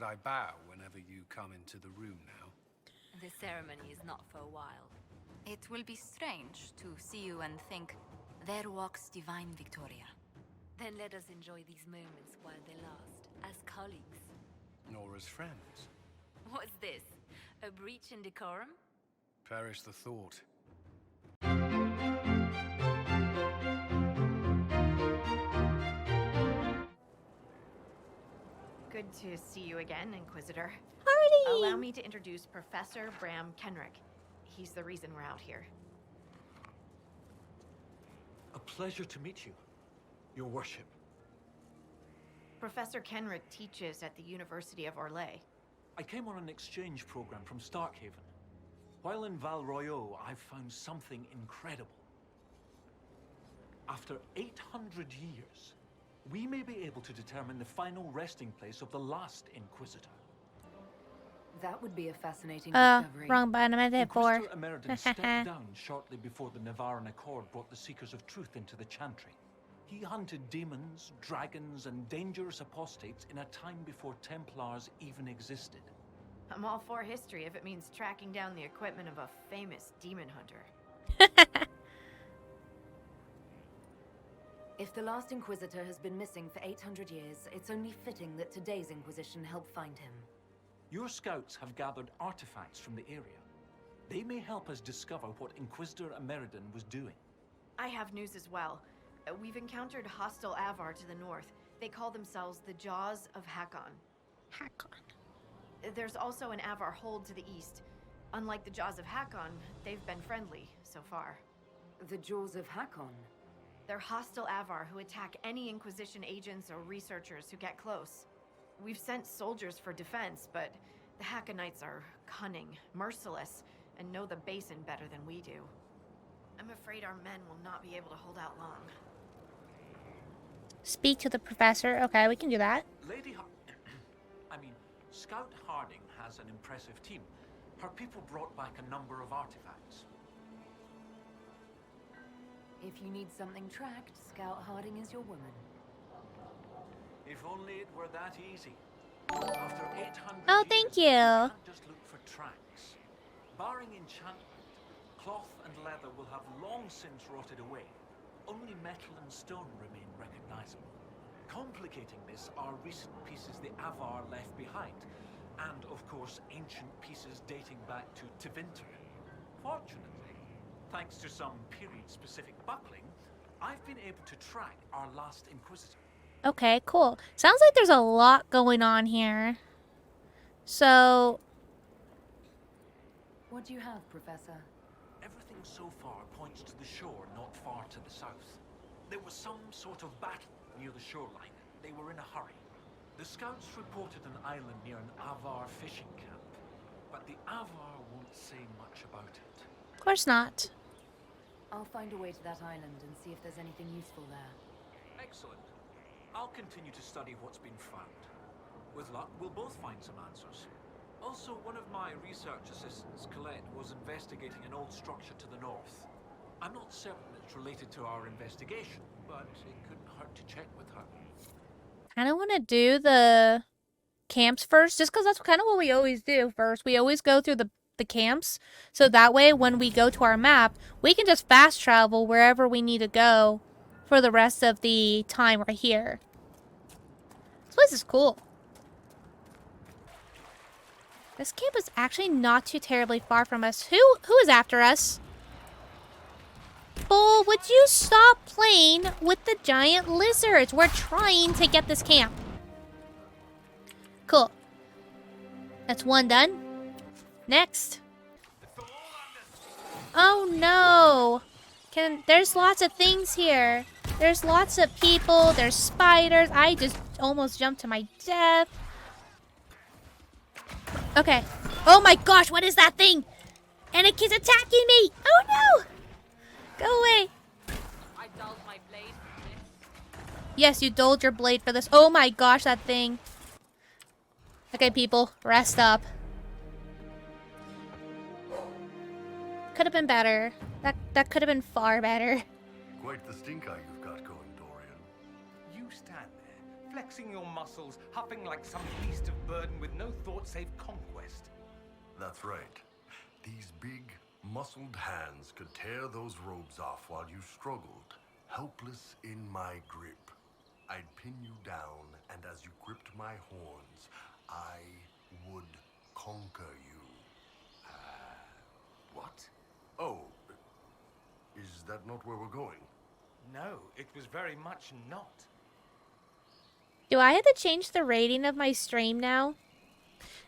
I bow whenever you come into the room now? The ceremony is not for a while. It will be strange to see you and think, there walks divine Victoria. Then let us enjoy these moments while they last, as colleagues. Nor as friends? What's this? A breach in decorum? Perish the thought. Good to see you again, Inquisitor. Party! Allow me to introduce Professor Bram Kenrick. He's the reason we're out here. A pleasure to meet you, Your Worship. Professor Kenrick teaches at the University of Orlais. I came on an exchange program from Starkhaven. While in Val Royeaux, I found something incredible. After 800 years, we may be able to determine the final resting place of the last Inquisitor. That would be a fascinating discovery. Wrong button. I did 4. Inquisitor Ameridan stepped down shortly before the Nevarran Accord brought the Seekers of Truth into the Chantry. He hunted demons, dragons, and dangerous apostates in a time before Templars even existed. I'm all for history if it means tracking down the equipment of a famous demon hunter. If the last Inquisitor has been missing for 800 years, it's only fitting that today's Inquisition help find him. Your scouts have gathered artifacts from the area. They may help us discover what Inquisitor Ameridan was doing. I have news as well. We've encountered hostile Avar to the north. They call themselves the Jaws of Hakkon. Hakkon. There's also an Avar hold to the east. Unlike the Jaws of Hakkon, they've been friendly so far. The Jaws of Hakkon? They're hostile Avar who attack any Inquisition agents or researchers who get close. We've sent soldiers for defense, but the Hakkonites are cunning, merciless, and know the basin better than we do. I'm afraid our men will not be able to hold out long. Speak to the professor. Okay, we can do that. Scout Harding has an impressive team. Her people brought back a number of artifacts. If you need something tracked, Scout Harding is your woman. If only it were that easy. After 800 Oh, years, thank you you. can't just look for tracks. Barring enchantment, cloth and leather will have long since rotted away. Only metal and stone remain recognizable. Complicating this are recent pieces the Avar left behind, and of course ancient pieces dating back to Tevinter. Fortunately, thanks to some period-specific buckling, I've been able to track our last Inquisitor. Okay, cool. Sounds like there's a lot going on here. So... What do you have, Professor? Everything so far points to the shore not far to the south. There was some sort of battle near the shoreline. They were in a hurry. The scouts reported an island near an Avar fishing camp, but the Avar won't say much about it. Of course not. I'll find a way to that island and see if there's anything useful there. Excellent. I'll continue to study what's been found. With luck, we'll both find some answers. Also, one of my research assistants, Colette, was investigating an old structure to the north. I'm not certain it's related to our investigation, but it couldn't hurt to check with her. I don't want to do the camps first, just because that's kind of what we always do first. We always go through the camps, so that way when we go to our map, we can just fast travel wherever we need to go for the rest of the time right here. This place is cool. This camp is actually not too terribly far from us. Who is after us? Bull, would you stop playing with the giant lizards? We're trying to get this camp. Cool. That's one done. Next. Oh no. There's lots of things here. There's lots of people. There's spiders. I just almost jumped to my death. Okay. Oh my gosh, what is that thing? And it keeps attacking me. Oh no. Go away. I dulled my blade for this. Yes, you dulled your blade for this. Oh my gosh, that thing. Okay, people, rest up. Could have been better. That could have been far better. Quite the stink eye you've got going, Dorian. You stand there, flexing your muscles, huffing like some beast of burden with no thought save conquest. That's right. These big, muscled hands could tear those robes off while you struggled, helpless in my grip. I'd pin you down, and as you gripped my horns, I would conquer you. What? Oh, is that not where we're going? No, it was very much not. Do I have to change the rating of my stream now?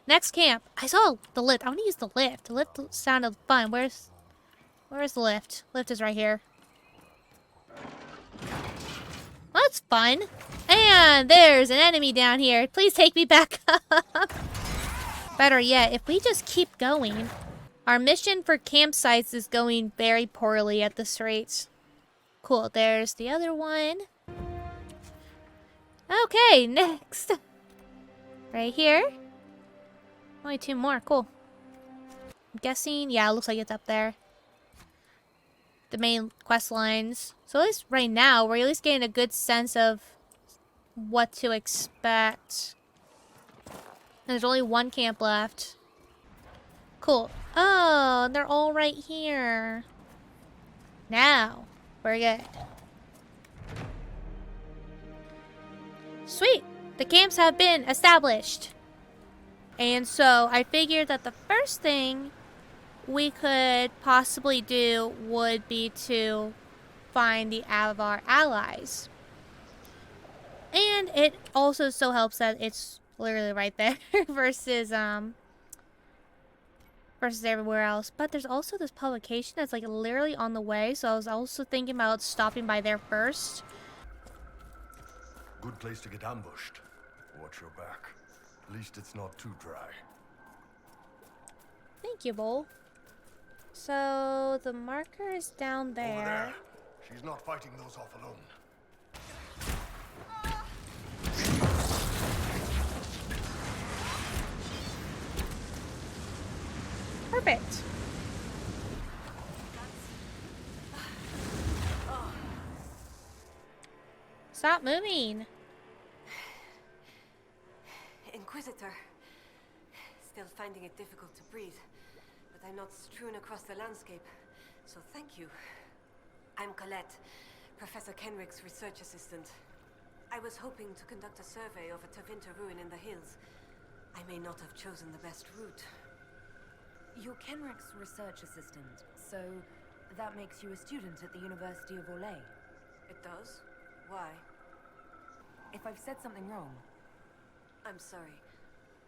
Next camp. I saw the lift. I want to use the lift. The lift sounded fun. Where's the lift? Lift is right here. Well, that's fun. And there's an enemy down here. Please take me back up. Better yet, if we just keep going. Our mission for campsites is going very poorly at this rate. Cool, there's the other one. Okay, next. Right here. Only 2 more, cool. I'm guessing, yeah, it looks like it's up there. The main quest lines. So at least right now, we're at least getting a good sense of what to expect. And there's only 1 camp left. Cool. Oh, they're all right here. Now, we're good. Sweet! The camps have been established. And so I figured that the first thing we could possibly do would be to find the Avar allies. And it also so helps that it's literally right there versus everywhere else. But there's also this publication that's like literally on the way, so I was also thinking about stopping by there first. Good place to get ambushed. Watch your back. At least it's not too dry. Thank you, Bull. So the marker is down there. Over there. She's not fighting those off alone. Perfect. Stop moving. Inquisitor. Still finding it difficult to breathe, but I'm not strewn across the landscape, so thank you. I'm Colette, Professor Kenrick's research assistant. I was hoping to conduct a survey of a Tevinter ruin in the hills. I may not have chosen the best route. You're Kenrick's research assistant, so that makes you a student at the University of Orlais. It does? Why? If I've said something wrong... I'm sorry.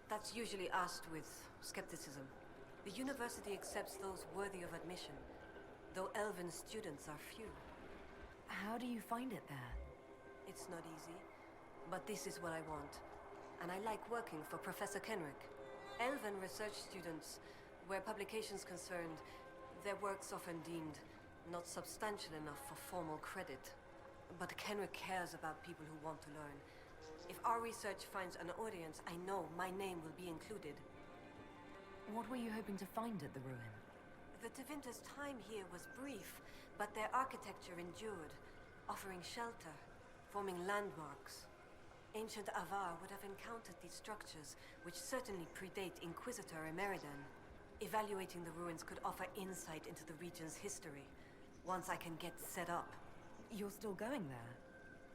That's usually asked with skepticism. The university accepts those worthy of admission, though elven students are few. How do you find it there? It's not easy, but this is what I want. And I like working for Professor Kenrick. Elven research students, where publications concerned, their work's often deemed not substantial enough for formal credit. But Kenrick cares about people who want to learn. If our research finds an audience, I know my name will be included. What were you hoping to find at the ruin? The Tevinter's time here was brief, but their architecture endured, offering shelter, forming landmarks. Ancient Avar would have encountered these structures, which certainly predate Inquisitor Ameridan. Evaluating the ruins could offer insight into the region's history, once I can get set up. You're still going there?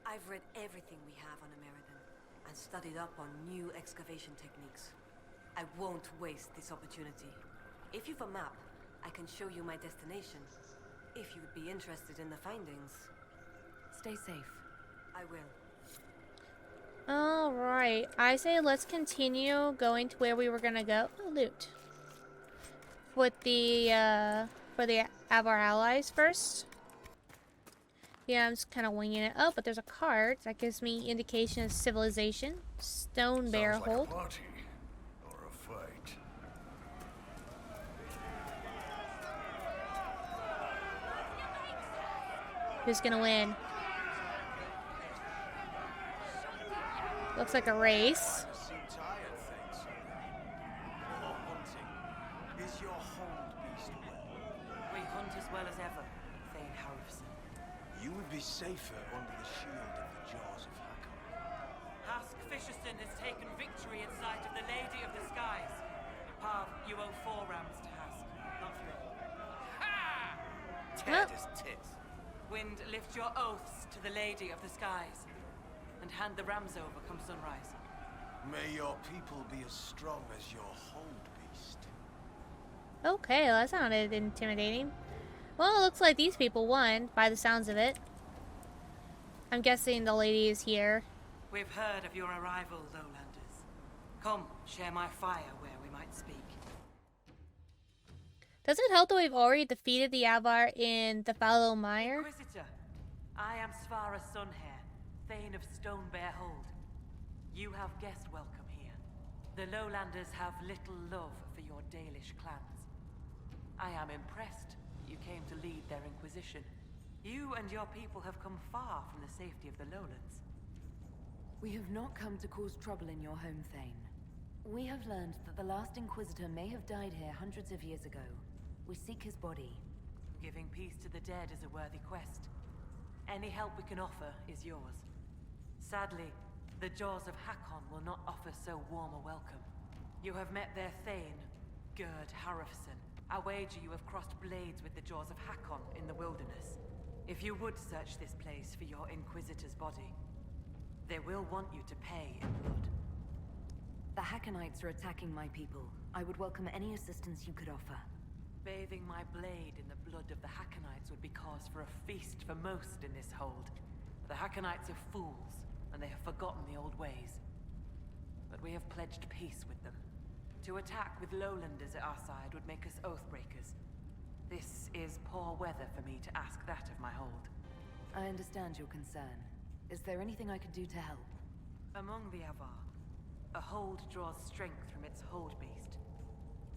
I've read everything we have on Ameridan, and studied up on new excavation techniques. I won't waste this opportunity. If you've a map, I can show you my destination. If you would be interested in the findings. Stay safe. I will. Alright, I say let's continue going to where we were gonna go. Oh, loot. For the Avar allies first. Yeah, I'm just kind of winging it. Oh, but there's a card that gives me indication of civilization. Stone bear Sounds like hold. a party or a fight. Who's gonna win? Looks like a race. Seem tired, thanks. More hunting. Is your hold beast well? We hunt as well as ever, Thane Harofsen. You would be safer under the shield of the jaws of Hakkon. Hask Fisherson has taken victory in sight of the Lady of the Skies. Pav, you owe 4 rams to Hask, not 3. Ha! Tear his tits. Wind, lift your oaths to the Lady of the Skies, and hand the rams over come sunrise. May your people be as strong as your hold beast. Okay, well, that sounded intimidating. Well, it looks like these people won, by the sounds of it. I'm guessing the lady is here. We've heard of your arrival, Lowlanders. Come, share my fire where we might speak. Does it help that we've already defeated the Avar in the Fallow Mire? Inquisitor, I am Svara Sunhair, Thane of Stonebear Hold. You have guest welcome here. The Lowlanders have little love for your Dalish clans. I am impressed you came to lead their Inquisition. You and your people have come far from the safety of the Lowlands. We have not come to cause trouble in your home, Thane. We have learned that the last Inquisitor may have died here hundreds of years ago. We seek his body. Giving peace to the dead is a worthy quest. Any help we can offer is yours. Sadly, the jaws of Hakkon will not offer so warm a welcome. You have met their Thane, Gurd Harofsen. I wager you have crossed blades with the jaws of Hakkon in the wilderness. If you would search this place for your Inquisitor's body, they will want you to pay in blood. The Hakkonites are attacking my people. I would welcome any assistance you could offer. Bathing my blade in the blood of the Hakkonites would be cause for a feast for most in this hold. The Hakkonites are fools, and they have forgotten the old ways. But we have pledged peace with them. To attack with Lowlanders at our side would make us oathbreakers. This is poor weather for me to ask that of my hold. I understand your concern. Is there anything I could do to help? Among the Avar, a hold draws strength from its hold beast.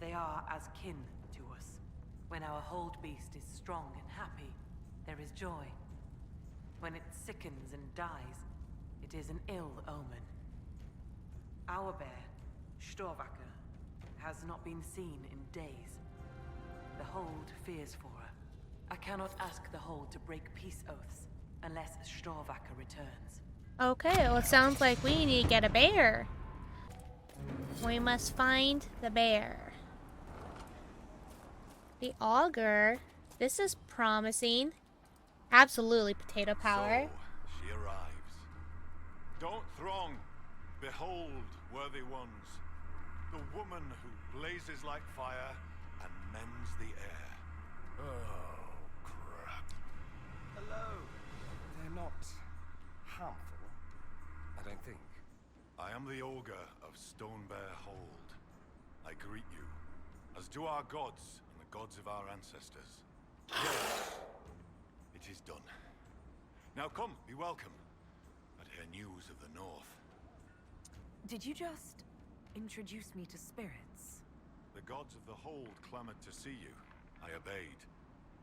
They are as kin to us. When our hold beast is strong and happy, there is joy. When it sickens and dies, it is an ill omen. Our bear, Storvacker, has not been seen in days. The hold fears for her. I cannot ask the hold to break peace oaths unless Storvacker returns. Okay, well, it sounds like we need to get a bear. We must find the bear. The auger. This is promising. Absolutely potato power. So, she arrives. Don't throng. Behold, worthy ones, the woman who blazes like fire and mends the air. Oh, crap. Hello. They're not harmful, I don't think. I am the Ogre of Stonebear Hold. I greet you, as do our gods and the gods of our ancestors. Yes, it is done. Now come, be welcome, and hear news of the North. Did you just introduce me to spirits? The gods of the Hold clamored to see you. I obeyed,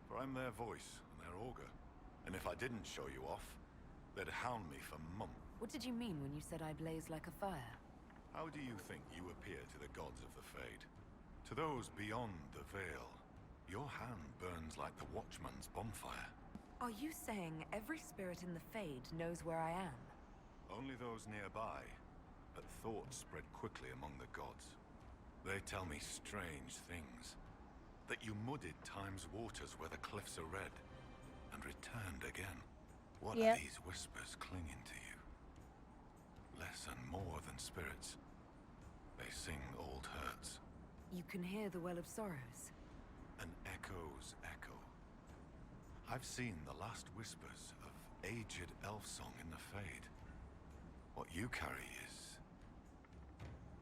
for I'm their voice and their augur. And if I didn't show you off, they'd hound me for months. What did you mean when you said I blaze like a fire? How do you think you appear to the gods of the Fade? To those beyond the Veil, your hand burns like the Watchman's bonfire. Are you saying every spirit in the Fade knows where I am? Only those nearby, but thoughts spread quickly among the gods. They tell me strange things. That you muddied Time's waters where the cliffs are red, and returned again. What are these whispers clinging to you? Less and more than spirits. They sing old hurts. You can hear the Well of Sorrows. An echo's echo. I've seen the last whispers of aged elf song in the Fade. What you carry is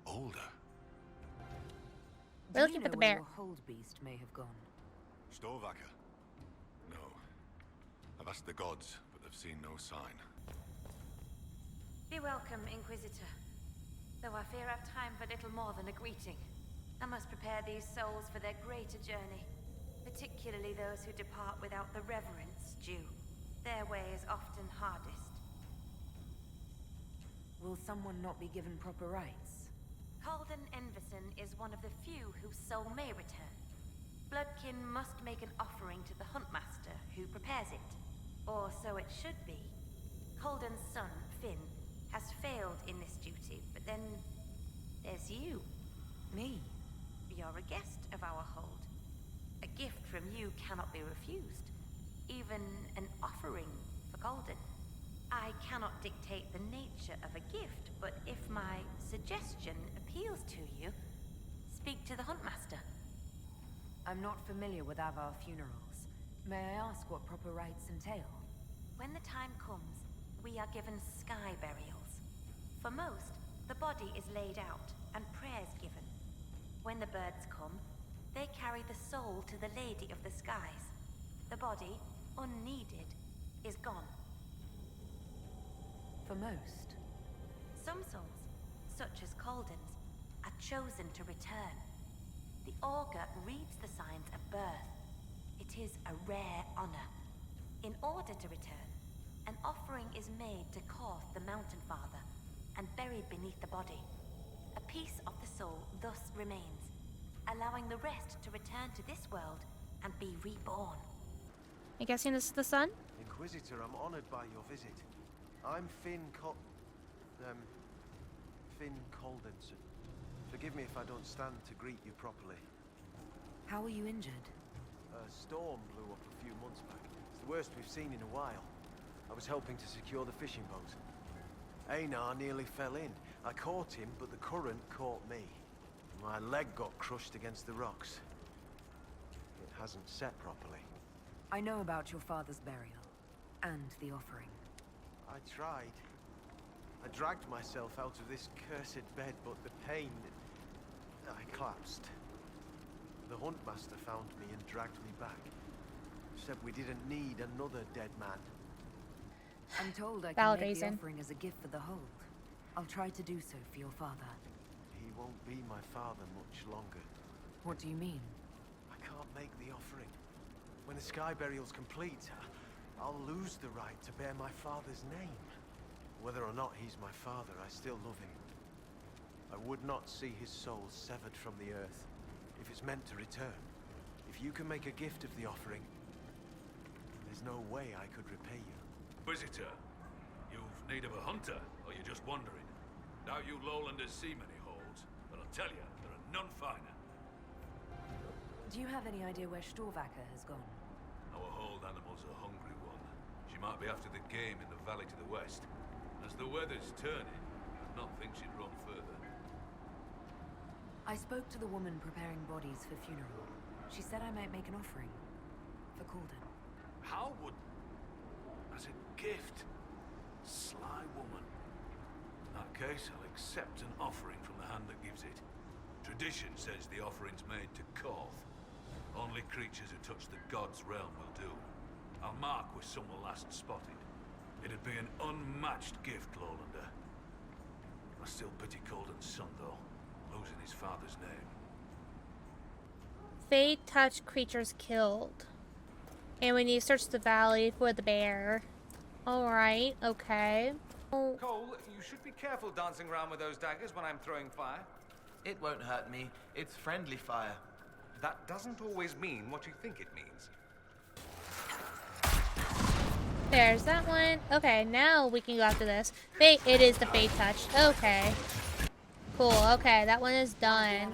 older. We're looking for the bear. Where your hold beast may have gone? Storvacker? No. I've asked the gods, but they've seen no sign. Be welcome, Inquisitor. Though I fear I've time for little more than a greeting. I must prepare these souls for their greater journey, particularly those who depart without the reverence due. Their way is often hardest. Will someone not be given proper rights? Halden Enverson is one of the few whose soul may return. Bloodkin must make an offering to the Huntmaster, wwho prepares it. Or so it should be. Halden's son, Finn, has failed in this duty, but then there's you. Me? You're a guest of our hold. A gift from you cannot be refused, even an offering for Golden. I cannot dictate the nature of a gift, but if my suggestion appeals to you, speak to the Huntmaster. I'm not familiar with Avar funerals. May I ask what proper rites entail? When the time comes, we are given sky burials. For most, the body is laid out and prayers given. When the birds come, they carry the soul to the Lady of the Skies. The body, unneeded, is gone. For most? Some souls, such as Colden's, are chosen to return. The augur reads the signs of birth. It is a rare honor. In order to return, an offering is made to Korth the Mountain Father and buried beneath the body. A piece of the soul thus remains, allowing the rest to return to this world and be reborn. I'm guessing this is the sun? Inquisitor, I'm honored by your visit. I'm Finn Coldenson. Forgive me if I don't stand to greet you properly. How were you injured? A storm blew up a few months back. It's the worst we've seen in a while. I was helping to secure the fishing boat. Einar nearly fell in. I caught him, but the current caught me. My leg got crushed against the rocks. It hasn't set properly. I know about your father's burial, and the offering. I tried. I dragged myself out of this cursed bed, but the pain... I collapsed. The Huntmaster found me and dragged me back. Said we didn't need another dead man. I'm told I Valid can make the reason. offering as a gift for the hold. I'll try to do so for your father. He won't be my father much longer. What do you mean? I can't make the offering. When the sky burial's complete, I'll lose the right to bear my father's name. Whether or not he's my father, I still love him. I would not see his soul severed from the earth, if it's meant to return. If you can make a gift of the offering, there's no way I could repay you. Visitor, you've need of a hunter, or you're just wandering? Doubt you lowlanders see many holds, but I'll tell you, there are none finer. Do you have any idea where Storvacker has gone? Our hold animal's a hungry one. She might be after the game in the valley to the west. As the weather's turning, I'd not think she'd run further. I spoke to the woman preparing bodies for funeral. She said I might make an offering. For Calden. How would... as a gift? Sly woman. In that case, I'll accept an offering from the hand that gives it. Tradition says the offering's made to Korth. Only creatures who touch the god's realm will do. I'll mark where someone last spotted. It'd be an unmatched gift, Lowlander. I still pity Colden's son, though, losing his father's name. Fade touch creatures killed. And we need to search the valley for the bear. Alright, okay. Oh. Cole, you should be careful dancing around with those daggers when I'm throwing fire. It won't hurt me. It's friendly fire. That doesn't always mean what you think it means. There's that one. Okay, now we can go after this. Fate, it is the Fate touch. Okay. Cool, okay, that one is done.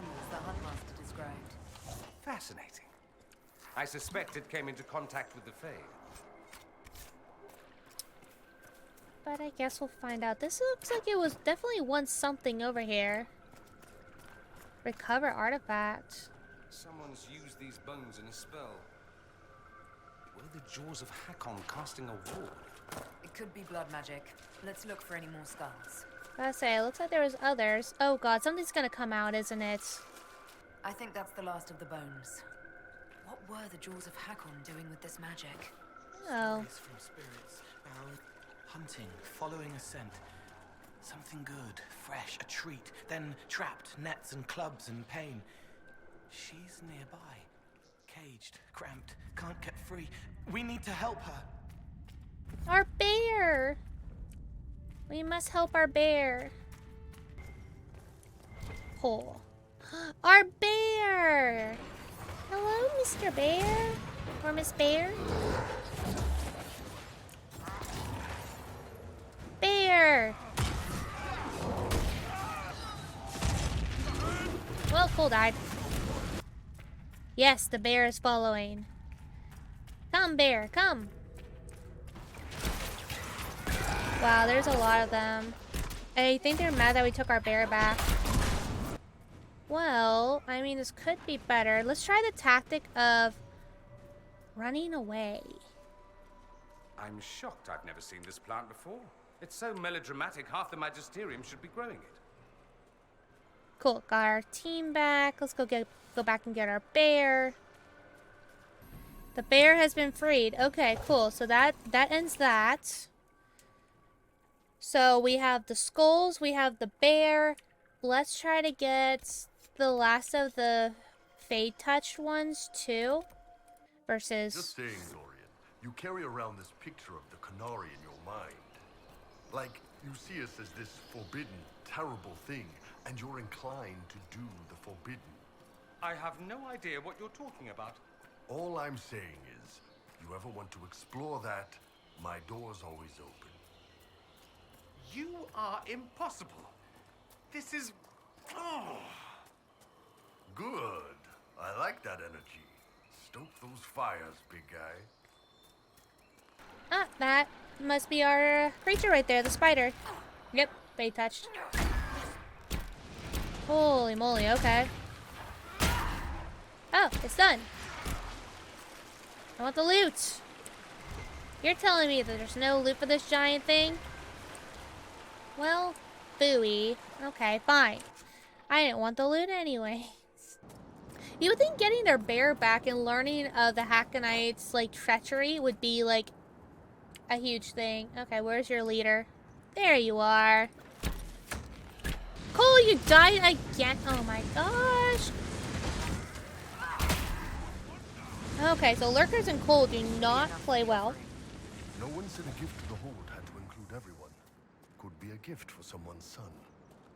Fascinating. I suspect it came into contact with the Fae. But I guess we'll find out. This looks like it was definitely once something over here. Recover artifact. Someone's used these bones in a spell. Were the jaws of Hakkon casting a ward? It could be blood magic. Let's look for any more skulls. I say, it looks like there was others. Oh god, something's gonna come out, isn't it? I think that's the last of the bones. What were the jaws of Hakkon doing with this magic? Oh. Stories from spirits, bound, hunting, following a scent. Something good, fresh, a treat. Then trapped, nets and clubs and pain. She's nearby. Caged, cramped, can't get free. We need to help her. Our bear! We must help our bear. Cool. Our bear! Hello, Mr. Bear? Or Miss Bear? Bear! Well, Cole died. Yes, the bear is following. Come, bear, come. Wow, there's a lot of them. I think they're mad that we took our bear back. Well, I mean, this could be better. Let's try the tactic of running away. I'm shocked I've never seen this plant before. It's so melodramatic, half the Magisterium should be growing it. Cool, got our team back. Let's go back and get our bear. The bear has been freed. Okay, cool. So that ends that. So we have the skulls, we have the bear. Let's try to get the last of the Fade-touched ones too. Versus... Just saying, Dorian. You carry around this picture of the Canary in your mind. Like, you see us as this forbidden, terrible thing, and you're inclined to do the forbidden. I have no idea what you're talking about. All I'm saying is, you ever want to explore that, my door's always open. You are impossible. This is... Oh. Good. I like that energy. Stoke those fires, big guy. Ah, that must be our creature right there, the spider. Yep, Fade touched. Holy moly, okay. Oh, it's done. I want the loot. You're telling me that there's no loot for this giant thing? Well, booey. Okay, fine. I didn't want the loot anyway. You would think getting their bear back and learning of the Hakkonites' like treachery would be like a huge thing. Okay, where's your leader? There you are. Cole, you died again. Oh my gosh. Okay, so Lurkers and Cole do not play well. No one said a gift to the Hold had to include everyone. Could be a gift for someone's son.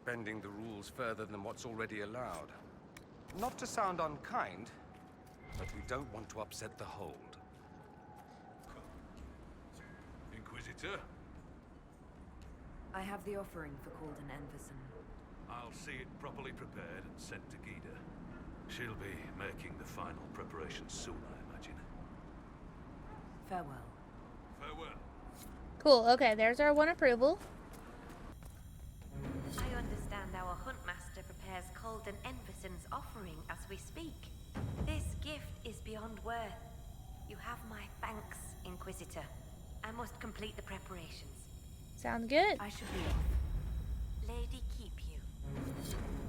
Bending the rules further than what's already allowed. Not to sound unkind, but we don't want to upset the Hold. Inquisitor? I have the offering for Calden Enverson. I'll see it properly prepared and sent to Gida. She'll be making the final preparations soon, I imagine. Farewell. Farewell. Cool, okay, there's our one approval. I understand our Huntmaster prepares Calden Enverson's offering as we speak. This gift is beyond worth. You have my thanks, Inquisitor. I must complete the preparations. Sounds good. I should be off. Lady keep you.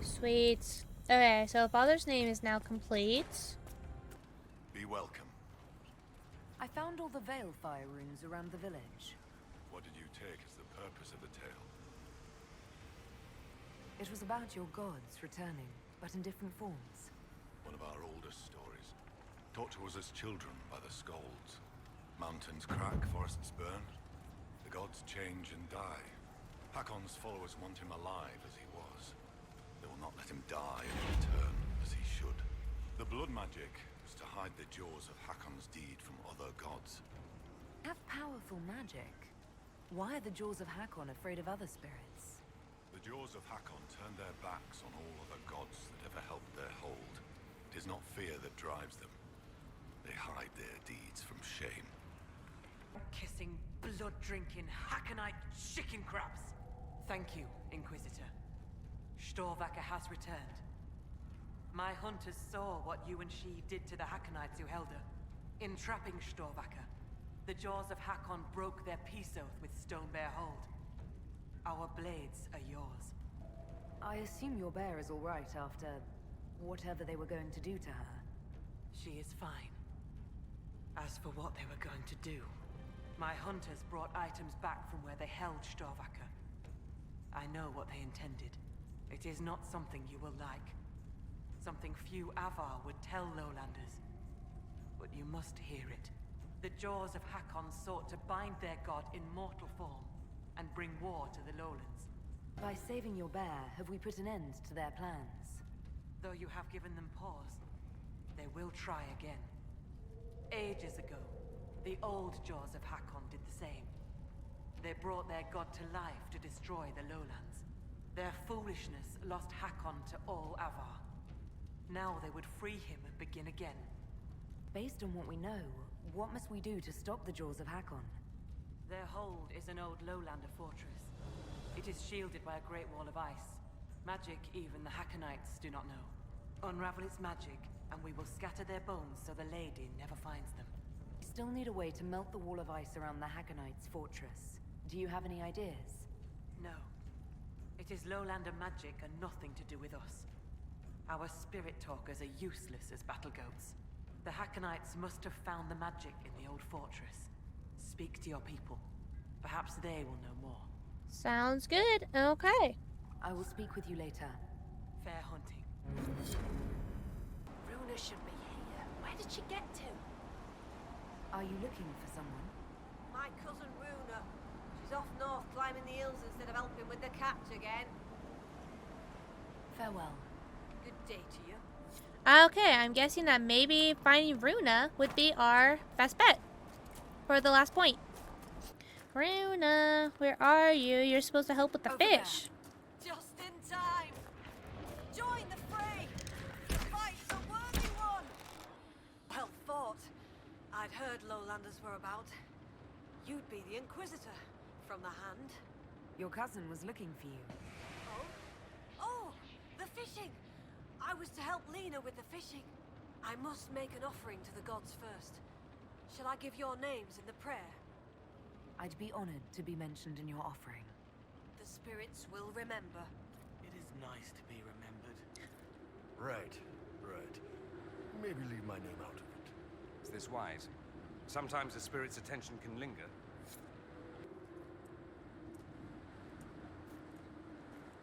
Sweet. Okay, so Father's name is now complete. Be welcome. I found all the Veilfire runes around the village. What did you take as the purpose of the tale? It was about your gods returning, but in different forms. One of our oldest stories. Taught to us as children by the Skalds. Mountains crack, forests burn. The gods change and die. Hakkon's followers want him alive as he was. They will not let him die and return as he should. The blood magic was to hide the jaws of Hakkon's deed from other gods. Have powerful magic. Why are the jaws of Hakkon afraid of other spirits? The jaws of Hakkon turn their backs on all other gods that ever helped their hold. It is not fear that drives them. They hide their deeds from shame. Kissing, blood-drinking, Hakkonite chicken crabs! Thank you, Inquisitor. Storvacker has returned. My hunters saw what you and she did to the Hakkonites who held her. In trapping Storvacker, the jaws of Hakkon broke their peace oath with Stonebear Hold. Our blades are yours. I assume your bear is all right after whatever they were going to do to her. She is fine. As for what they were going to do, my hunters brought items back from where they held Storvacker. I know what they intended. It is not something you will like. Something few Avar would tell Lowlanders. But you must hear it. The jaws of Hakkon sought to bind their god in mortal form and bring war to the Lowlands. By saving your bear, have we put an end to their plans? Though you have given them pause, they will try again. Ages ago, the old jaws of Hakkon did the same. They brought their god to life to destroy the Lowlands. Their foolishness lost Hakkon to all Avar. Now they would free him and begin again. Based on what we know, what must we do to stop the jaws of Hakkon? Their hold is an old lowlander fortress. It is shielded by a great wall of ice. Magic even the Hakkonites do not know. Unravel its magic, and we will scatter their bones so the lady never finds them. We still need a way to melt the wall of ice around the Hakkonites' fortress. Do you have any ideas? No. It is lowlander magic and nothing to do with us. Our spirit talkers are useless as battle goats. The Hakkonites must have found the magic in the old fortress. Speak to your people. Perhaps they will know more. Sounds good. Okay. I will speak with you later. Fair hunting. Runa should be here. Where did she get to? Are you looking for someone? My cousin Runa. She's off north climbing the hills instead of helping with the catch again. Farewell. Good day to you. Okay, I'm guessing that maybe finding Runa would be our best bet for the last point. Runa, where are you? You're supposed to help with the fish. Just in time. Join the fray. Fight's a worthy one. Well fought. I'd heard lowlanders were about. You'd be the Inquisitor from the hand. Your cousin was looking for you. Oh, the fishing. I was to help Lena with the fishing. I must make an offering to the gods first. Shall I give your names in the prayer? I'd be honored to be mentioned in your offering. The spirits will remember. It is nice to be remembered. Right. Maybe leave my name out of it. Is this wise? Sometimes a spirit's attention can linger.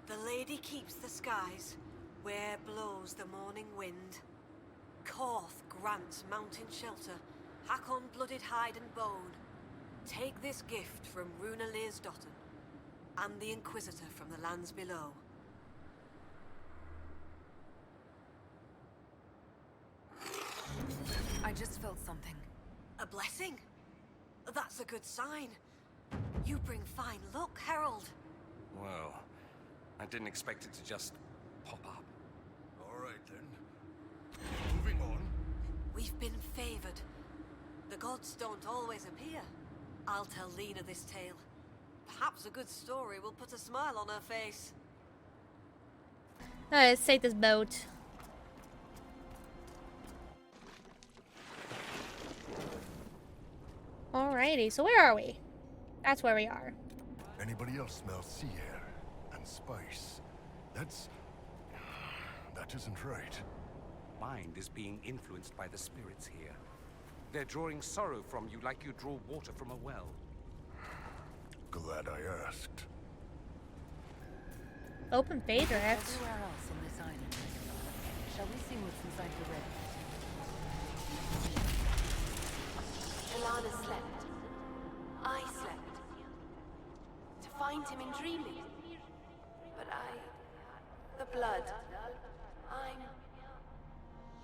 The lady keeps the skies, where blows the morning wind. Korth grants mountain shelter, Hakkon blooded hide and bone. Take this gift from Runa Learsdotten, and the Inquisitor from the lands below. I just felt something. A blessing? That's a good sign. You bring fine luck, Herald. Well, I didn't expect it to just pop up. All right, then. Moving on. We've been favored. The gods don't always appear. I'll tell Lena this tale. Perhaps a good story will put a smile on her face. Alright, let's take this boat. Alrighty, so where are we? That's where we are. Anybody else smell sea air and spice? That isn't right. Mind is being influenced by the spirits here. They're drawing sorrow from you like you draw water from a well. Glad I asked. Open Phaedra. Everywhere else on this island. Shall we see what's inside the rift? Alana slept. I slept. To find him in dreaming. But the blood.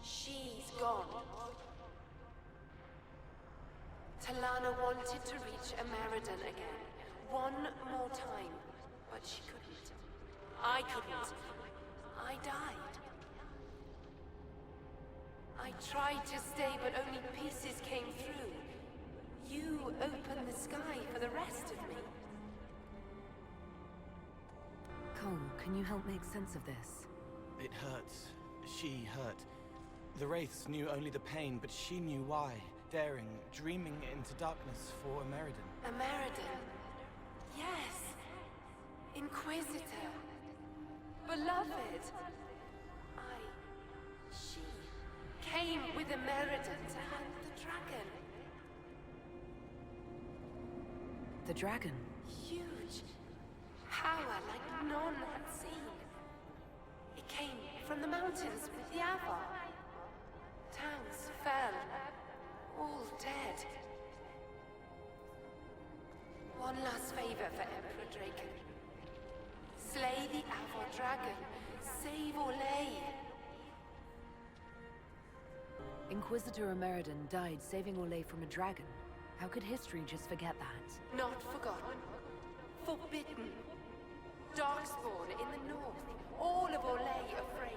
She's gone. Talana wanted to reach Ameridan again. One more time. But she couldn't. I couldn't. I died. I tried to stay, but only pieces came through. You opened the sky for the rest of me. Cole, can you help make sense of this? It hurts. She hurt. The Wraiths knew only the pain, but she knew why. Daring, dreaming into darkness for Ameridan. Ameridan? Yes. Inquisitor. Beloved. She came with Ameridan to hunt the dragon. The dragon? Huge. Power like none had seen. It came from the mountains with the Avar. Towns fell. All dead. One last favor for Emperor Draken. Slay the Avar dragon. Save Orlais. Inquisitor Ameridan died saving Orlais from a dragon. How could history just forget that? Not forgotten. Forbidden. Darkspawn in the north. All of Orlais afraid.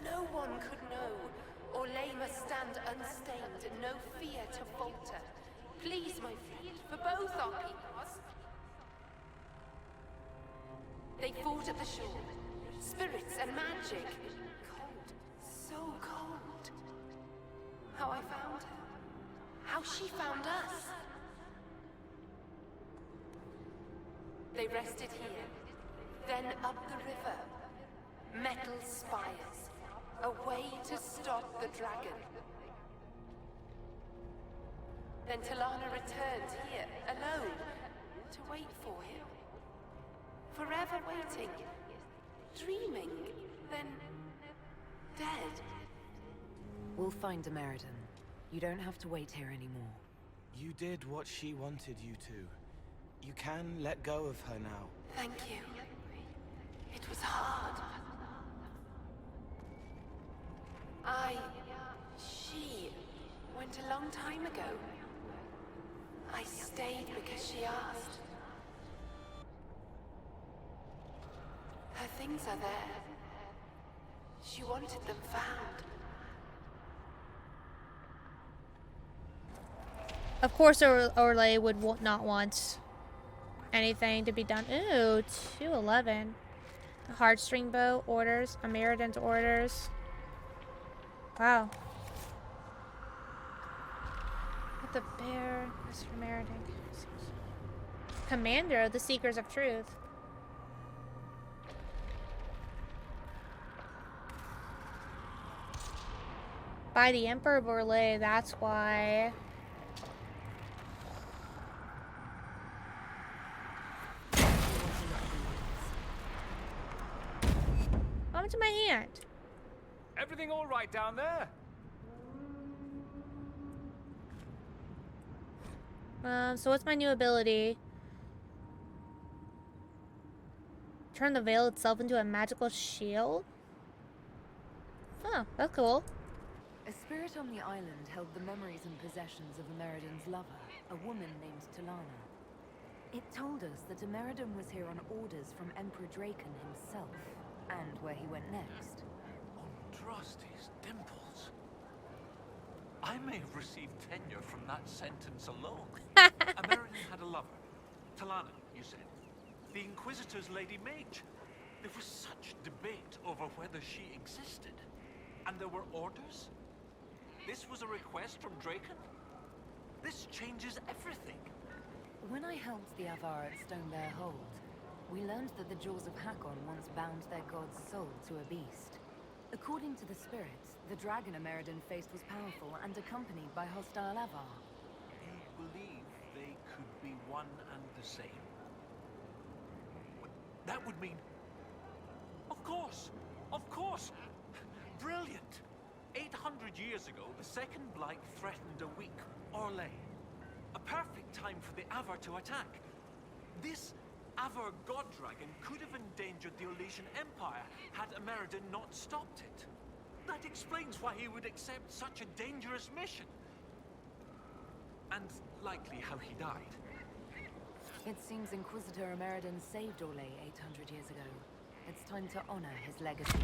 No one could know. Orlais must stand unstained, no fear to falter. Please, my friend, for both our peoples. They fought at the shore. Spirits and magic. Cold. So cold. How I found her. How she found us. They rested here. Then up the river. Metal spires. A way to stop the dragon. Then Talana returned here, alone, to wait for him. Forever waiting. Dreaming. Then... dead. We'll find Ameridan. You don't have to wait here anymore. You did what she wanted you to. You can let go of her now. Thank you. It was hard. She went a long time ago. I stayed because she asked. Her things are there. She wanted them found. Of course, Orlais would not want anything to be done. Ooh, 211. A heartstring bow orders. Ameridan's orders. Wow. With the bear, Mr. Ameridan. Commander of the Seekers of Truth. By the Emperor of Orlais, that's why. What happened to my hand? Everything all right down there? So what's my new ability? Turn the veil itself into a magical shield? Oh, that's cool. A spirit on the island held the memories and possessions of Ameridan's lover, a woman named Talana. It told us that Ameridan was here on orders from Emperor Draken himself, and where he went next. Andraste's dimples. I may have received tenure from that sentence alone. Ameridan had a lover. Talana, you said. The Inquisitor's Lady Mage. There was such debate over whether she existed. And there were orders? This was a request from Draken? This changes everything. When I helped the Avar at Stonebear Hold, we learned that the jaws of Hakkon once bound their god's soul to a beast. According to the spirits, the dragon Ameridan faced was powerful and accompanied by hostile Avar. You believe they could be one and the same? That would mean... Of course! Of course! Brilliant! 800 years ago, the Second Blight threatened a weak Orlais. A perfect time for the Avar to attack. This Avar god dragon could have endangered the Orlesian Empire had Ameridan not stopped it. That explains why he would accept such a dangerous mission. And likely how he died. It seems Inquisitor Ameridan saved Orlais 800 years ago. It's time to honor his legacy.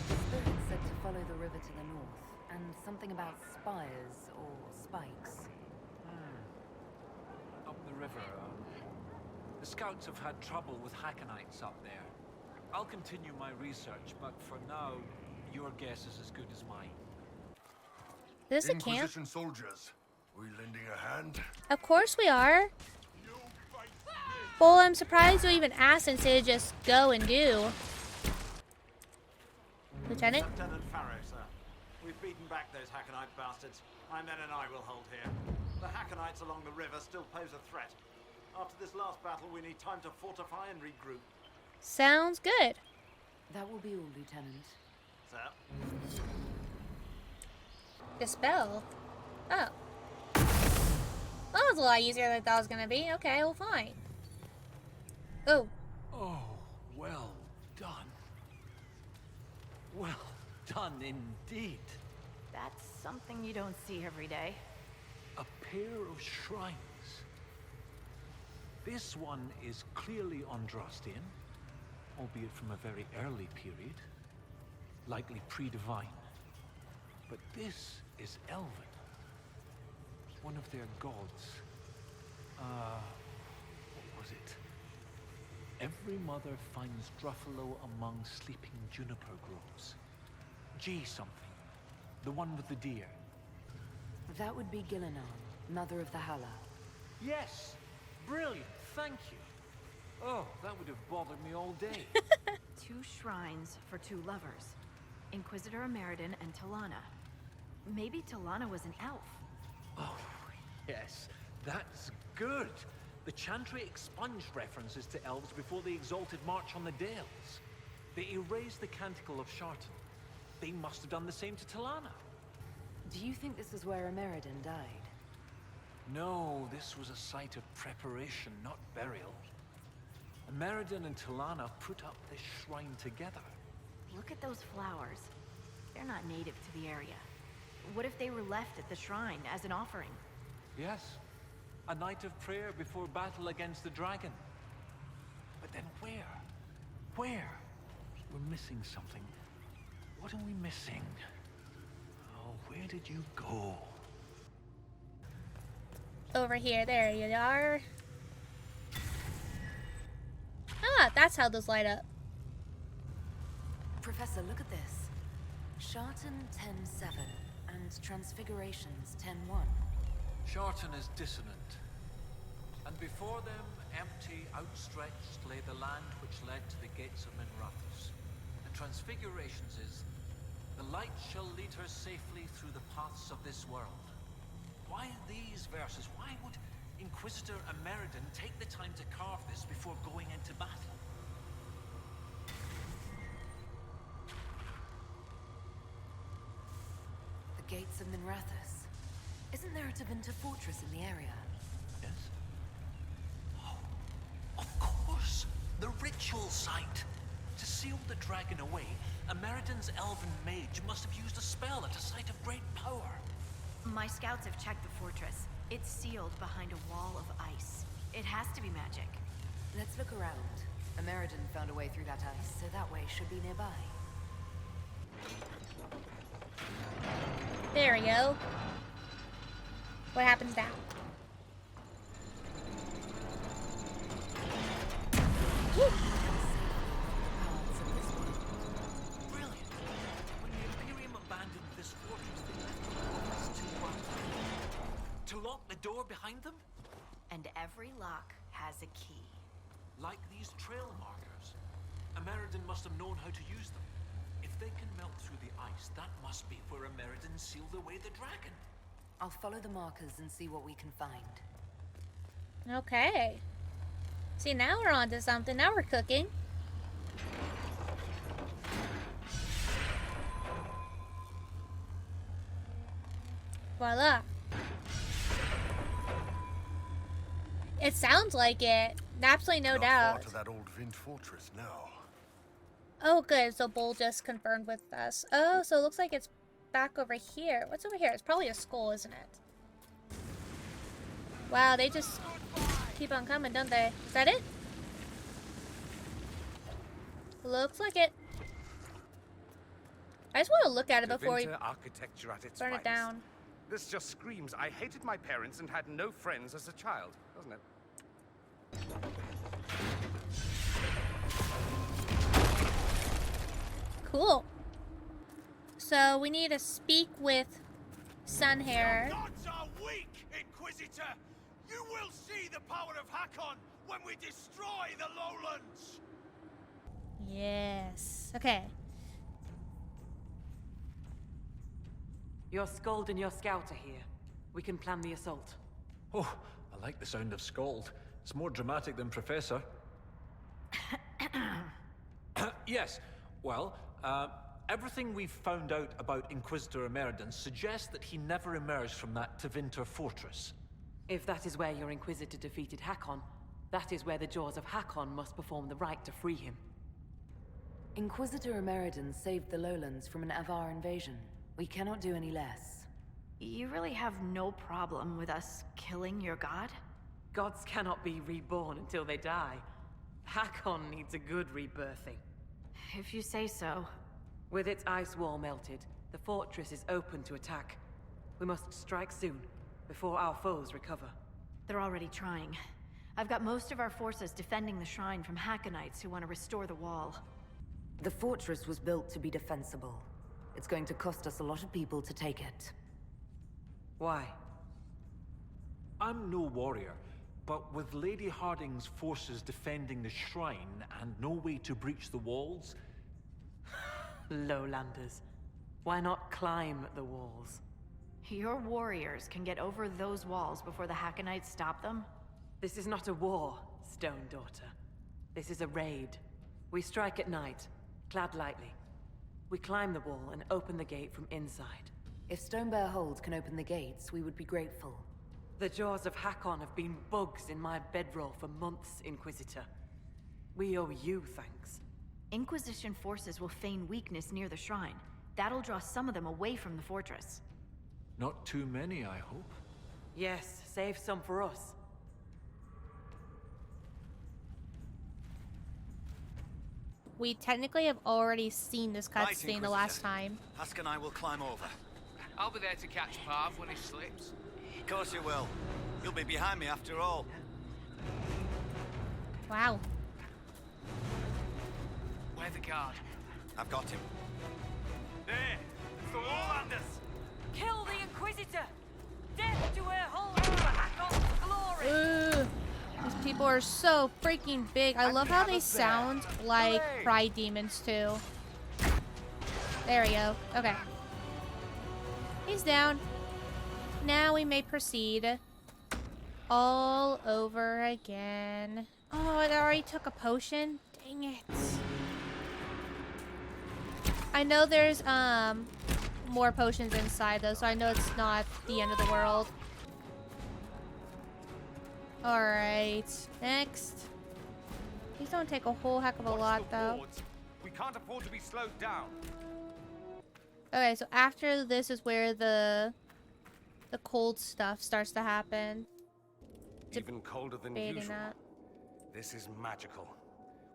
The spirit said to follow the river to the north, and something about spires or spikes. Up the river, the scouts have had trouble with Hakkonites up there. I'll continue my research, but for now, your guess is as good as mine. This a camp? Inquisition soldiers, we lending a hand? Of course we are. Well, I'm surprised you even asked instead of just go and do. Lieutenant? Lieutenant Farrow, sir. We've beaten back those Hakkonite bastards. My men and I will hold here. The Hakkonites along the river still pose a threat. After this last battle, we need time to fortify and regroup. Sounds good. That will be all, Lieutenant. Sir? Dispel? Oh. That was a lot easier than I thought it was going to be. Okay, well, fine. Oh. Oh, well done. Well done indeed. That's something you don't see every day. A pair of shrines. This one is clearly Andrastian, albeit from a very early period. likely pre-divine. But this is Elven. One of their gods. What was it? Every mother finds Druffalo among sleeping juniper groves. G something. The one with the deer. That would be Gillenan, mother of the Hala. Yes! Brilliant, thank you. Oh, that would have bothered me all day. 2 shrines for 2 lovers. Inquisitor Ameridan and Talana. Maybe Talana was an elf. Oh, yes, that's good. The Chantry expunged references to elves before the Exalted March on the Dales. They erased the Canticle of Shartan. They must have done the same to Talana. Do you think this is where Ameridan died? No, this was a site of preparation, not burial. Ameridan and Talana put up this shrine together. Look at those flowers. They're not native to the area. What if they were left at the shrine as an offering? Yes, a night of prayer before battle against the dragon. But then where? Where? We're missing something. What are we missing? Oh, where did you go? Over here, there you are. Ah, that's how those light up. Professor, look at this. Shartan 10-7 and Transfigurations 10-1. Shartan is dissonant. And before them, empty, outstretched, lay the land which led to the gates of Minrathous. The Transfigurations is, the light shall lead her safely through the paths of this world. Why these verses? Why would Inquisitor Ameridan take the time to carve this before going into battle? The gates of Minrathous. Isn't there a Tevinter fortress in the area? Yes. Oh, of course! The ritual site! To seal the dragon away, Ameridan's elven mage must have used a spell at a site of great power. My scouts have checked the fortress. It's sealed behind a wall of ice. It has to be magic. Let's look around. Ameridan found a way through that ice, so that way should be nearby. There we go. What happens now? Woo. Brilliant! When the Imperium abandoned this fortress, they left the doors to lock the door behind them? And every lock has a key. Like these trail markers. Ameridan must have known how to use them. If they can melt through the ice, that must be where Ameridan sealed away the dragon. I'll follow the markers and see what we can find. Okay. See, now we're on to something. Now we're cooking. Voila. It sounds like it. Absolutely no doubt. Not far to that old Vint fortress now. Oh, good. So Bull just confirmed with us. Oh, so it looks like it's back over here. What's over here? It's probably a skull, isn't it? Wow, they just keep on coming, don't they? Is that it? Looks like it. I just want to look at it before we architecture at its burn it finest. down. This just screams, I hated my parents and had no friends as a child, doesn't it? Cool. So we need to speak with Sunhair. Your gods are weak, Inquisitor! You will see the power of Hakkon when we destroy the lowlands! Yes. Okay. Your Skald and your Scout are here. We can plan the assault. Oh, I like the sound of Scald. It's more dramatic than Professor. Yes, well, everything we've found out about Inquisitor Ameridan suggests that he never emerged from that Tevinter fortress. If that is where your Inquisitor defeated Hakkon, that is where the Jaws of Hakkon must perform the rite to free him. Inquisitor Ameridan saved the lowlands from an Avar invasion. We cannot do any less. You really have no problem with us killing your god? Gods cannot be reborn until they die. Hakkon needs a good rebirthing. If you say so. With its ice wall melted, the fortress is open to attack. We must strike soon, before our foes recover. They're already trying. I've got most of our forces defending the shrine from Hakkonites who want to restore the wall. The fortress was built to be defensible. It's going to cost us a lot of people to take it. Why? I'm no warrior, but with Lady Harding's forces defending the shrine and no way to breach the walls... Lowlanders. Why not climb the walls? Your warriors can get over those walls before the Hakkonites stop them? This is not a war, Stone Daughter. This is a raid. We strike at night, clad lightly. We climb the wall and open the gate from inside. If Stonebear Hold can open the gates, we would be grateful. The jaws of Hakkon have been bugs in my bedroll for months, Inquisitor. We owe you thanks. Inquisition forces will feign weakness near the shrine. That'll draw some of them away from the fortress. Not too many, I hope. Yes, save some for us. We technically have already seen this cutscene the last time. Hask and I will climb over. I'll be there to catch Parv when he slips. Of course you will. You'll be behind me after all. Wow. Where the guard? I've got him. There! It's the Lowlanders! Kill the Inquisitor! Death to her hold for Hakkon's glory! These people are so freaking big. I love how they sound like pride demons too. There we go. Okay. He's down. Now we may proceed all over again. Oh, it already took a potion? Dang it. I know there's more potions inside though, so I know it's not the end of the world. Alright, next. These don't take a whole heck of a lot though. We can't afford to be slowed down. Okay, so after this is where the cold stuff starts to happen. Even colder than usual. This is magical.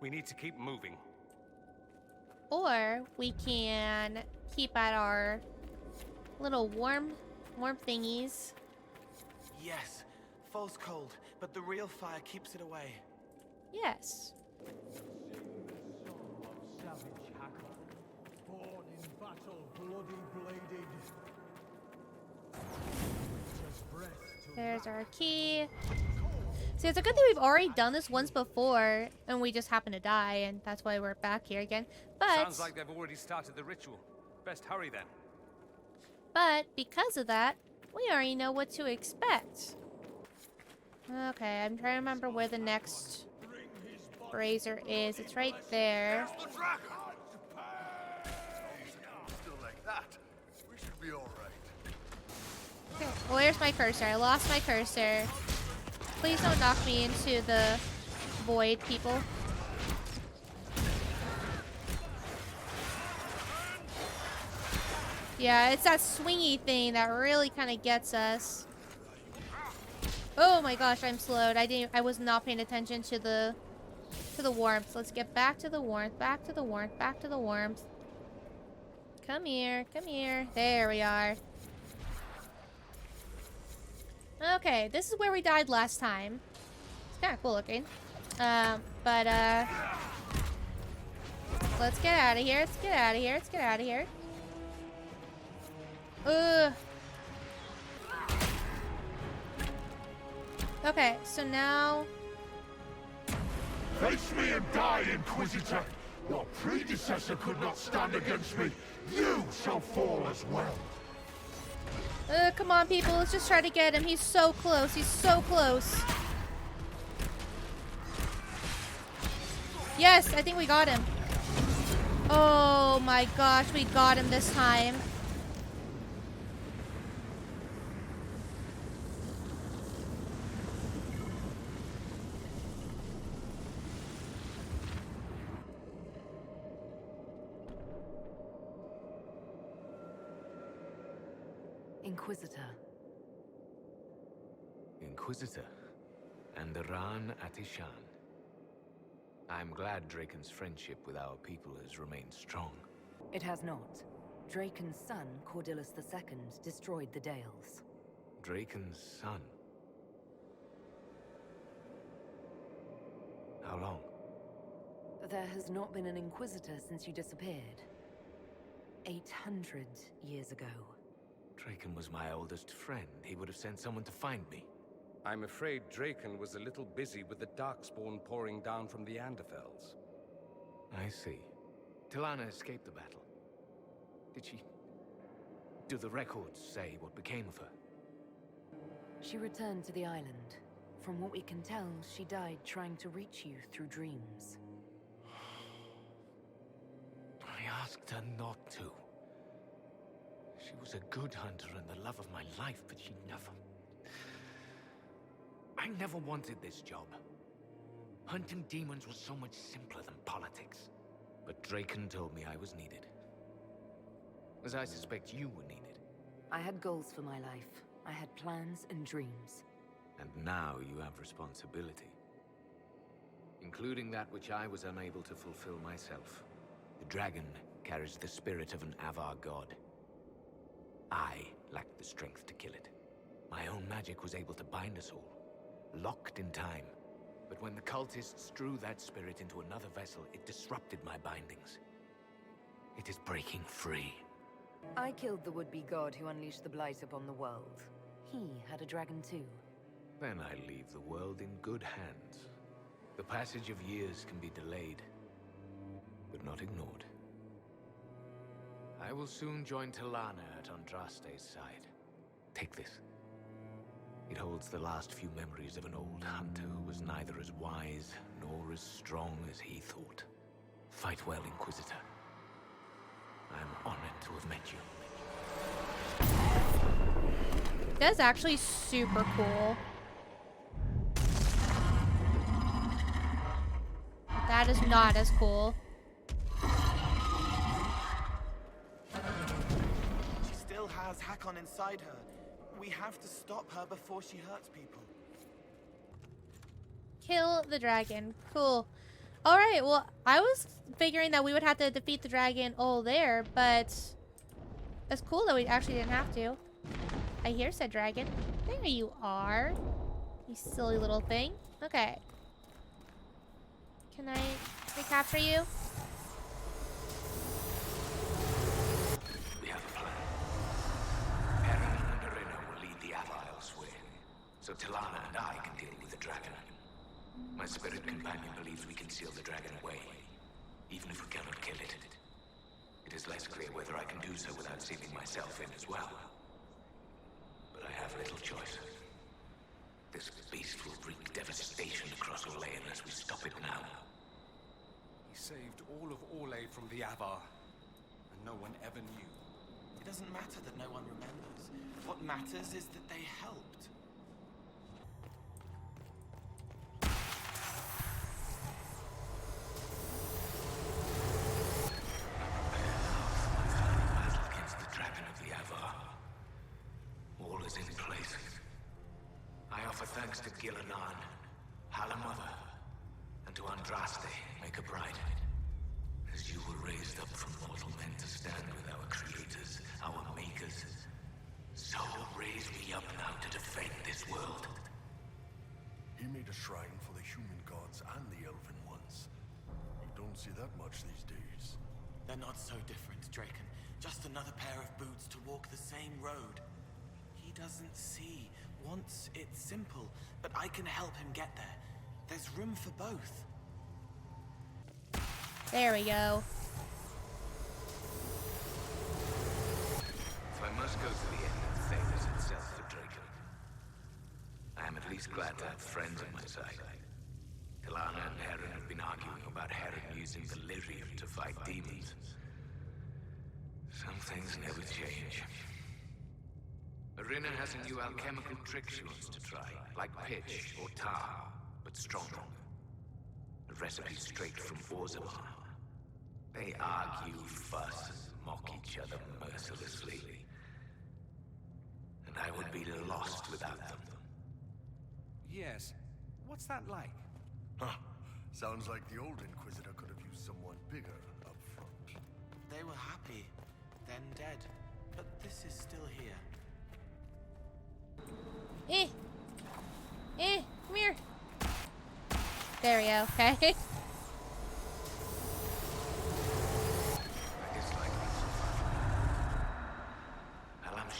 We need to keep moving. Or we can keep at our little warm thingies. Yes, false cold, but the real fire keeps it away. Yes. Savage Hakkon, born in battle, bloody bladed. There's our key. See, it's a good thing we've already done this once before, and we just happened to die, and that's why we're back here again. But sounds like they've already started the ritual. Best hurry then. But because of that, we already know what to expect. Okay, I'm trying to remember where the next brazier is. It's right there. Still like that. We should be all right. Okay, well, where's my cursor? I lost my cursor. Please don't knock me into the void, people. Yeah, it's that swingy thing that really kind of gets us. Oh my gosh, I'm slowed. I was not paying attention to the warmth. Let's get back to the warmth, back to the warmth, back to the warmth. Come here, come here. There we are. Okay, this is where we died last time. It's kind of cool looking. Let's get out of here. Let's get out of here. Let's get out of here. Okay, so now... Face me and die, Inquisitor! Your predecessor could not stand against me. You shall fall as well. Come on, people. Let's just try to get him. He's so close. He's so close. Yes, I think we got him. Oh my gosh, we got him this time. Inquisitor. Inquisitor, and Ran Atishan. I'm glad Draken's friendship with our people has remained strong. It has not. Draken's son, Cordillus II, destroyed the Dales. Draken's son? How long? There has not been an Inquisitor since you disappeared. 800 years ago. Draken was my oldest friend. He would have sent someone to find me. I'm afraid Draken was a little busy with the Darkspawn pouring down from the Anderfels. I see. Tilana escaped the battle. Did she... Do the records say what became of her? She returned to the island. From what we can tell, she died trying to reach you through dreams. I asked her not to. She was a good hunter and the love of my life, but she never... I never wanted this job. Hunting demons was so much simpler than politics. But Draken told me I was needed. As I suspect you were needed. I had goals for my life. I had plans and dreams. And now you have responsibility. Including that which I was unable to fulfill myself. The dragon carries the spirit of an Avar god. I lacked the strength to kill it. My own magic was able to bind us all, locked in time. But when the cultists drew that spirit into another vessel, it disrupted my bindings. It is breaking free. I killed the would-be god who unleashed the blight upon the world. He had a dragon too. Then I leave the world in good hands. The passage of years can be delayed, but not ignored. I will soon join Tilana at Andraste's side. Take this. It holds the last few memories of an old hunter who was neither as wise nor as strong as he thought. Fight well, Inquisitor. I am honored to have met you. That's actually super cool. That is not as cool. She still has Hakkon inside her. We have to stop her before she hurts people. Kill the dragon. Cool. Alright, well, I was figuring that we would have to defeat the dragon all there, but it's cool that we actually didn't have to. I hear said dragon. There you are. You silly little thing. Okay. Can I recapture you? We have a plan. Erin and Arena will lead the Avar elsewhere, so Tilana and I can deal with the dragon. My spirit companion believes we can seal the dragon away, even if we cannot kill it. It is less clear whether I can do so without sealing myself in as well. But I have little choice. This beast will wreak devastation across Orlais unless we stop it now. He saved all of Orlais from the Avar, and no one ever knew. It doesn't matter that no one remembers. What matters is that they helped. Against the dragon of the Avar. All is in place. I offer thanks to Gilanan, Halamother, and to Andraste, Maker Bride. As you were raised up from mortal men to stand with our creators, our makers, so raise me up now to defend this world. He made a shrine for the human gods and the elven ones. You don't see that much these days. They're not so different, Draken. Just another pair of boots to walk the same road. He doesn't see, wants it simple, but I can help him get there. There's room for both. There we go. If I must go to the end of Thedas itself for Draken, I am at least glad to have friends on my side. Tilana and Heron have been arguing about Heron using the lyrium to fight demons. Some things never change. Arena has a new alchemical trick she wants to try, like pitch or tar, but stronger. A recipe straight from Orzammar. They argue, fuss, mock each other mercilessly. And I would be lost without them. Yes. What's that like? Huh. Sounds like the old Inquisitor could have used someone bigger up front. They were happy, then dead. But this is still here. Come here. There we go, okay.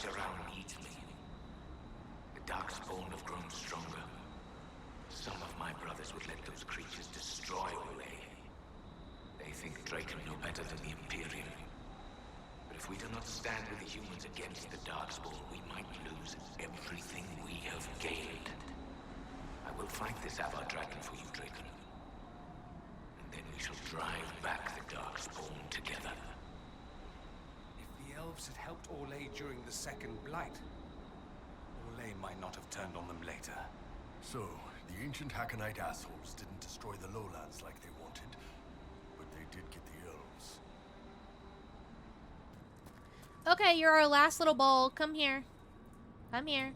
Around needs me. The Darkspawn have grown stronger. Some of my brothers would let those creatures destroy Olay. They think Draken know better than the Imperium. But if we do not stand with the humans against the Darkspawn, we might lose everything we have gained. I will fight this Avar Dragon for you, Draken. And then we shall drive back the Darkspawn together. The elves had helped Orlais during the Second Blight. Orlais might not have turned on them later. So, the ancient Hakkonite assholes didn't destroy the lowlands like they wanted, but they did get the elves. Okay, you're our last little bowl. Come here. Come here.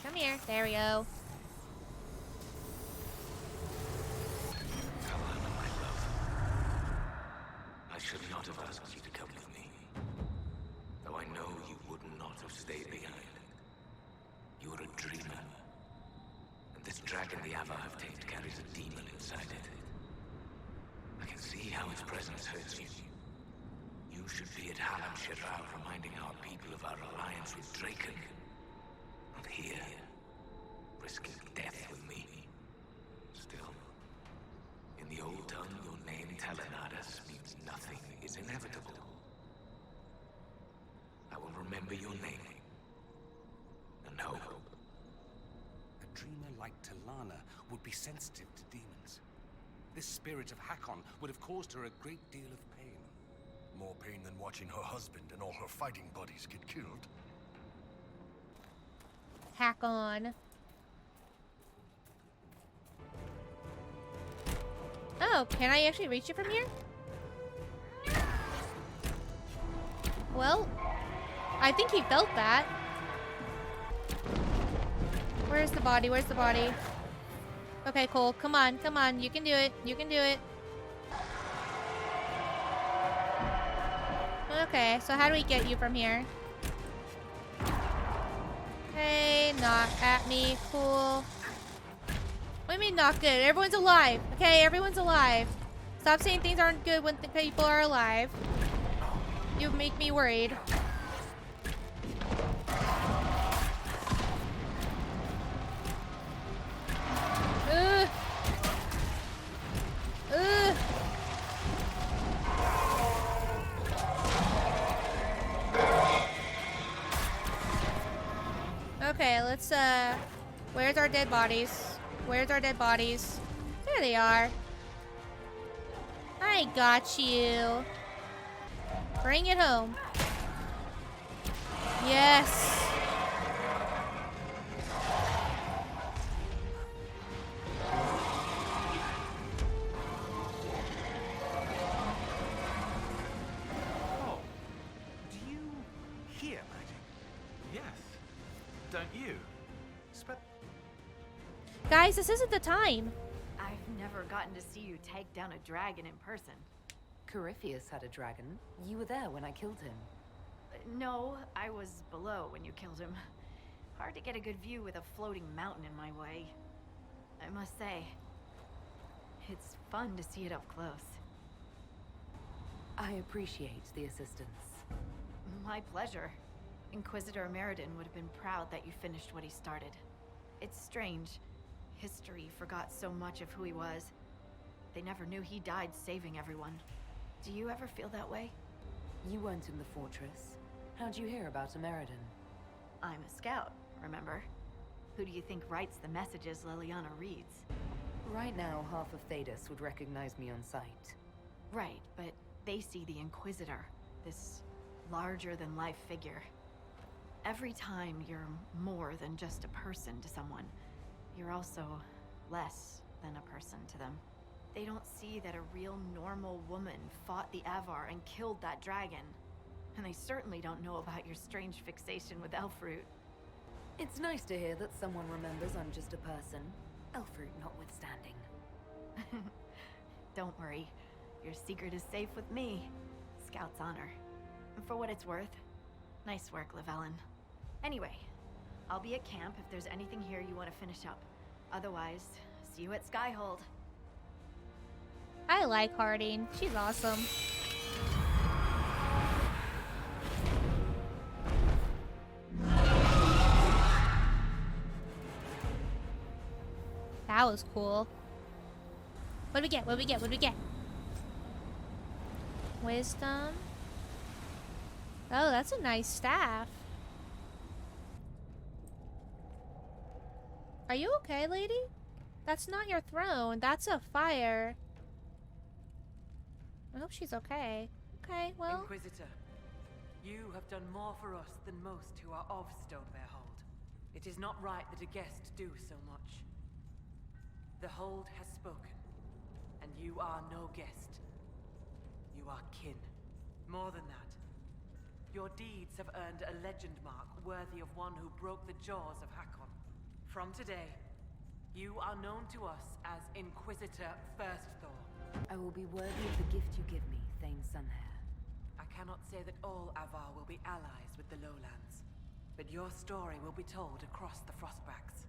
Come here. There we go. I should not have asked you to come with me. Though I know you would not have stayed behind. You are a dreamer. And this dragon the Avar have tamed carries a demon inside it. I can see how its presence hurts you. You should be at Halam Shiral reminding our people of our alliance with Draken. Not here, risking death with me. Still, in the old tongue, your name Talanadas means nothing is inevitable. I will remember your name. And hope. A dreamer like Talana would be sensitive to demons. This spirit of Hakkon would have caused her a great deal of pain. More pain than watching her husband and all her fighting buddies get killed. Hakkon. Oh, can I actually reach it from here? Well, I think he felt that. Where's the body? Where's the body? Okay, Cole. Come on. Come on. You can do it. You can do it. Okay, so how do we get you from here? Hey, not at me. Cool. What do you mean not good? Everyone's alive. Okay, everyone's alive. Stop saying things aren't good when people are alive. You make me worried. Ugh. Ugh. Okay, let's, where's our dead bodies? Where's our dead bodies? There they are. I got you. Bring it home. Yes. Oh, do you hear magic? Yes. Don't you? Guys, this isn't the time. I've never gotten to see you take down a dragon in person. Corypheus had a dragon. You were there when I killed him. No, I was below when you killed him. Hard to get a good view with a floating mountain in my way. I must say, it's fun to see it up close. I appreciate the assistance. My pleasure. Inquisitor Ameridan would have been proud that you finished what he started. It's strange. History forgot so much of who he was. They never knew he died saving everyone. Do you ever feel that way? You weren't in the fortress. How'd you hear about Ameridan? I'm a scout, remember? Who do you think writes the messages Liliana reads? Right now, half of Thedas would recognize me on sight. Right, but they see the Inquisitor, this larger-than-life figure. Every time you're more than just a person to someone, you're also less than a person to them. They don't see that a real normal woman fought the Avar and killed that dragon. And they certainly don't know about your strange fixation with Elfroot. It's nice to hear that someone remembers I'm just a person, Elfroot notwithstanding. Don't worry, your secret is safe with me. Scout's honor. And for what it's worth, nice work, Llewellyn. Anyway, I'll be at camp if there's anything here you want to finish up. Otherwise, see you at Skyhold. I like Harding. She's awesome. That was cool. What do we get? What do we get? What do we get? Wisdom. Oh, that's a nice staff. Are you okay, lady? That's not your throne. That's a fire. I hope she's okay. Okay, well... Inquisitor, you have done more for us than most who are of Storvacker Hold. It is not right that a guest do so much. The Hold has spoken, and you are no guest. You are kin. More than that, your deeds have earned a legend mark worthy of one who broke the jaws of Hakkon. From today, you are known to us as Inquisitor Firstthor. I will be worthy of the gift you give me, Thane Sunhair. I cannot say that all Avar will be allies with the Lowlands, but your story will be told across the Frostbacks.